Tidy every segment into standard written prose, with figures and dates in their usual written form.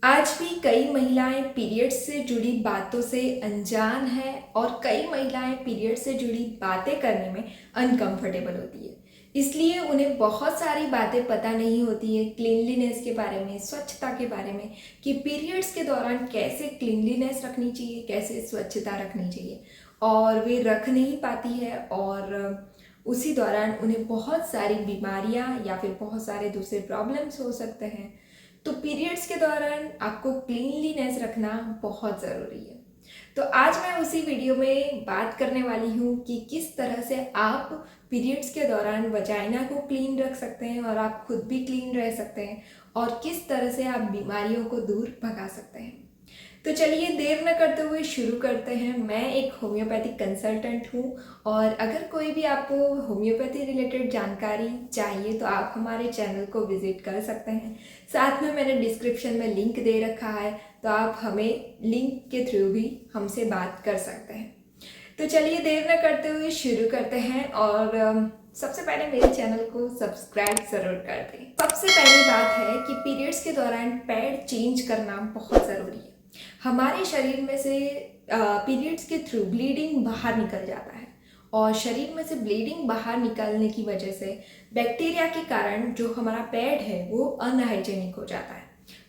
आज भी कई महिलाएं पीरियड्स से जुड़ी बातों से अनजान हैं और कई महिलाएं पीरियड से जुड़ी बातें करने में अनकंफर्टेबल होती है। इसलिए उन्हें बहुत सारी बातें पता नहीं होती है क्लीनलीनेस के बारे में, स्वच्छता के बारे में, कि पीरियड्स के दौरान कैसे क्लीनलीनेस रखनी चाहिए, कैसे स्वच्छता रखनी चाहिए, और वे रख नहीं पाती है और उसी दौरान उन्हें बहुत सारी बीमारियां या फिर बहुत सारे दूसरे प्रॉब्लम्स हो सकते हैं। तो पीरियड्स के दौरान आपको क्लीनलीनेस रखना बहुत ज़रूरी है। तो आज मैं उसी वीडियो में बात करने वाली हूँ कि किस तरह से आप पीरियड्स के दौरान वजाइना को क्लीन रख सकते हैं और आप खुद भी क्लीन रह सकते हैं, और किस तरह से आप बीमारियों को दूर भगा सकते हैं। तो चलिए देर न करते हुए शुरू करते हैं। मैं एक होम्योपैथिक कंसल्टेंट हूँ, और अगर कोई भी आपको होम्योपैथी रिलेटेड जानकारी चाहिए तो आप हमारे चैनल को विज़िट कर सकते हैं। साथ में मैंने डिस्क्रिप्शन में लिंक दे रखा है, तो आप हमें लिंक के थ्रू भी हमसे बात कर सकते हैं। तो चलिए देर न करते हुए शुरू करते हैं, और सबसे पहले मेरे चैनल को सब्सक्राइब ज़रूर कर दें। सबसे पहली बात है कि पीरियड्स के दौरान पैड चेंज करना बहुत ज़रूरी है। हमारे शरीर में से पीरियड्स के थ्रू ब्लीडिंग बाहर निकल जाता है, और शरीर में से ब्लीडिंग बाहर निकलने की वजह से बैक्टीरिया के कारण जो हमारा पैड है वो अनहाइजेनिक हो जाता है।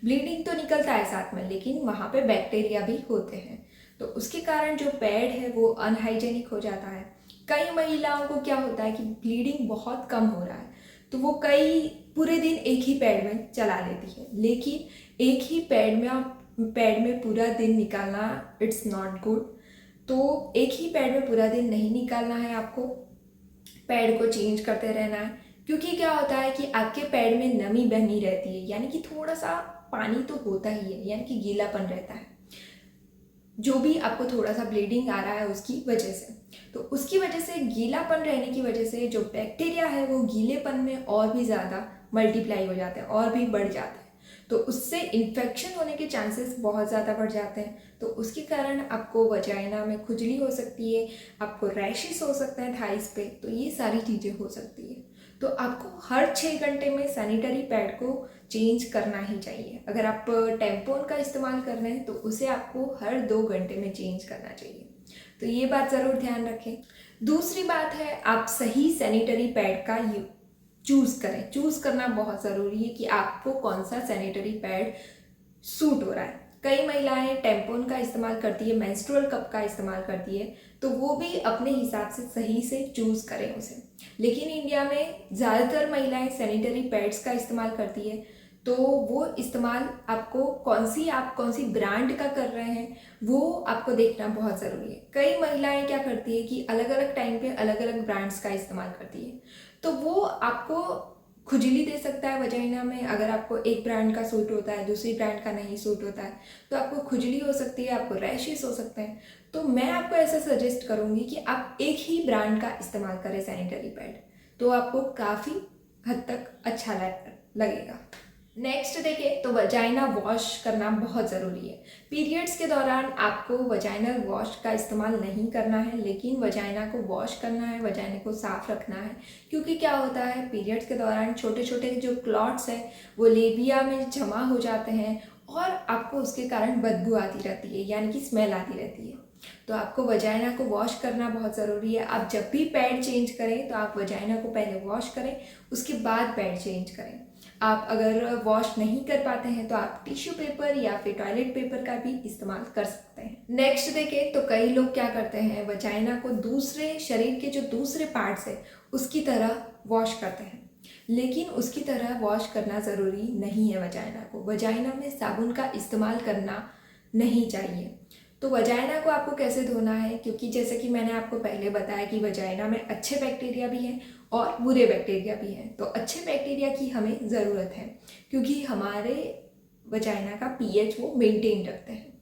ब्लीडिंग तो निकलता है साथ में, लेकिन वहाँ पे बैक्टीरिया भी होते हैं, तो उसके कारण जो पैड है वो अनहाइजेनिक हो जाता है। कई महिलाओं को क्या होता है कि ब्लीडिंग बहुत कम हो रहा है, तो वो कई पूरे दिन एक ही पैड में चला लेती है, लेकिन एक ही पैड में पूरा दिन निकालना इट्स नॉट गुड। तो एक ही पैड में पूरा दिन नहीं निकालना है, आपको पैड को चेंज करते रहना है। क्योंकि क्या होता है कि आपके पैड में नमी बनी रहती है, यानी कि थोड़ा सा पानी तो होता ही है, यानी कि गीलापन रहता है, जो भी आपको थोड़ा सा ब्लीडिंग आ रहा है उसकी वजह से। तो उसकी वजह से, गीलापन रहने की वजह से, जो बैक्टीरिया है वो गीलेपन में और भी ज़्यादा मल्टीप्लाई हो जाते हैं और भी बढ़ जाते हैं, तो उससे इन्फेक्शन होने के चांसेस बहुत ज़्यादा बढ़ जाते हैं। तो उसके कारण आपको वजाइना में खुजली हो सकती है, आपको रैशेस हो सकते हैं थाइस पे, तो ये सारी चीज़ें हो सकती है। तो आपको हर 6 घंटे में सैनिटरी पैड को चेंज करना ही चाहिए। अगर आप टेम्पोन का इस्तेमाल कर रहे हैं तो उसे आपको हर 2 घंटे में चेंज करना चाहिए। तो ये बात ज़रूर ध्यान रखें। दूसरी बात है, आप सही सैनिटरी पैड का चूज़ करें। चूज़ करना बहुत ज़रूरी है कि आपको कौन सा सैनिटरी पैड सूट हो रहा है। कई महिलाएं टेम्पोन का इस्तेमाल करती है, मेंस्ट्रुअल कप का इस्तेमाल करती है, तो वो भी अपने हिसाब से सही से चूज़ करें उसे। लेकिन इंडिया में ज़्यादातर महिलाएं सैनिटरी पैड्स का इस्तेमाल करती है, तो वो इस्तेमाल आपको आप कौन सी ब्रांड का कर रहे हैं वो आपको देखना बहुत ज़रूरी है। कई महिलाएं क्या करती है कि अलग अलग टाइम पे अलग अलग ब्रांड्स का इस्तेमाल करती है, तो वो आपको खुजली दे सकता है वजाइना में। अगर आपको एक ब्रांड का सूट होता है, दूसरी ब्रांड का नहीं सूट होता है, तो आपको खुजली हो सकती है, आपको रैशेस हो सकते हैं। तो मैं आपको ऐसा सजेस्ट करूँगी कि आप एक ही ब्रांड का इस्तेमाल करें सैनिटरी पैड, तो आपको काफ़ी हद तक अच्छा लगेगा। नेक्स्ट देखें तो वजाइना वॉश करना बहुत ज़रूरी है। पीरियड्स के दौरान आपको वजाइनल वॉश का इस्तेमाल नहीं करना है, लेकिन वजाइना को वॉश करना है, वजाइना को साफ रखना है। क्योंकि क्या होता है, पीरियड्स के दौरान छोटे छोटे जो क्लॉट्स हैं वो लेबिया में जमा हो जाते हैं, और आपको उसके कारण बदबू आती रहती है, यानी कि स्मेल आती रहती है। तो आपको वजाइना को वॉश करना बहुत ज़रूरी है। आप जब भी पैड चेंज करें तो आप वजाइना को पहले वॉश करें, उसके बाद पैड चेंज करें। आप अगर वॉश नहीं कर पाते हैं तो आप टिश्यू पेपर या फिर टॉयलेट पेपर का भी इस्तेमाल कर सकते हैं। नेक्स्ट देखें तो कई लोग क्या करते हैं, वजाइना को दूसरे शरीर के जो दूसरे पार्ट्स है उसकी तरह वॉश करते हैं, लेकिन उसकी तरह वॉश करना ज़रूरी नहीं है। वजाइना में साबुन का इस्तेमाल करना नहीं चाहिए। तो वजाइना को आपको कैसे धोना है, क्योंकि जैसे कि मैंने आपको पहले बताया कि वजाइना में अच्छे बैक्टीरिया भी हैं और बुरे बैक्टीरिया भी हैं। तो अच्छे बैक्टीरिया की हमें ज़रूरत है, क्योंकि हमारे वजाइना का पीएच वो मेंटेन रखते हैं।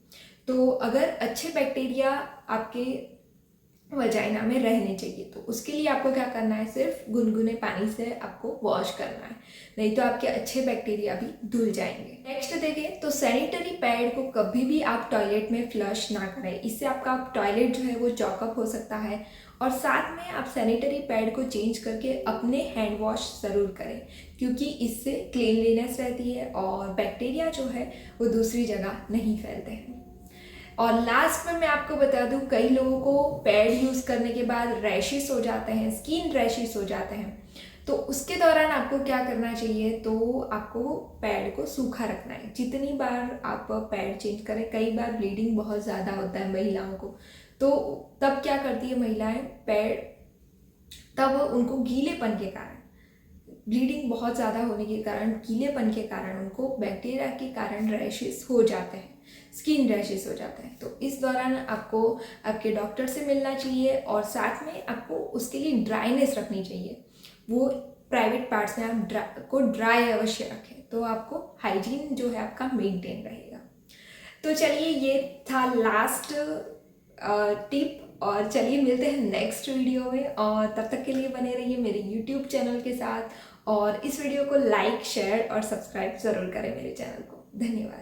तो अगर अच्छे बैक्टीरिया आपके वजाइना में रहने चाहिए। तो उसके लिए आपको क्या करना है, सिर्फ गुनगुने पानी से आपको वॉश करना है, नहीं तो आपके अच्छे बैक्टीरिया भी धुल जाएंगे। नेक्स्ट देखें तो सैनिटरी पैड को कभी भी आप टॉयलेट में फ्लश ना करें, इससे आपका टॉयलेट जो है वो चॉकअप हो सकता है। और साथ में आप सैनिटरी पैड को चेंज करके अपने हैंड वॉश ज़रूर करें, क्योंकि इससे क्लीनलीनेस रहती है और बैक्टीरिया जो है वो दूसरी जगह नहीं फैलते हैं। और लास्ट में मैं आपको बता दूं, कई लोगों को पैड यूज़ करने के बाद रैशेस हो जाते हैं, स्किन रैशेस हो जाते हैं। तो उसके दौरान आपको क्या करना चाहिए, तो आपको पैड को सूखा रखना है। जितनी बार आप पैड चेंज करें, कई बार ब्लीडिंग बहुत ज़्यादा होता है महिलाओं को, तो तब क्या करती है महिलाएं, पैड तब उनको गीलेपन के कारण, ब्लीडिंग बहुत ज़्यादा होने के कारण, गीलेपन के कारण उनको बैक्टीरिया के कारण रैशेस हो जाते हैं, स्किन रैशेस हो जाते हैं। तो इस दौरान आपको आपके डॉक्टर से मिलना चाहिए और साथ में आपको उसके लिए ड्राइनेस रखनी चाहिए। वो प्राइवेट पार्ट्स में आप को ड्राई अवश्य रखें, तो आपको हाइजीन जो है आपका मेंटेन रहेगा। तो चलिए ये था लास्ट टिप, और चलिए मिलते हैं नेक्स्ट वीडियो में, और तब तक के लिए बने रहिए मेरे यूट्यूब चैनल के साथ, और इस वीडियो को लाइक, शेयर और सब्सक्राइब ज़रूर करें मेरे चैनल को। धन्यवाद।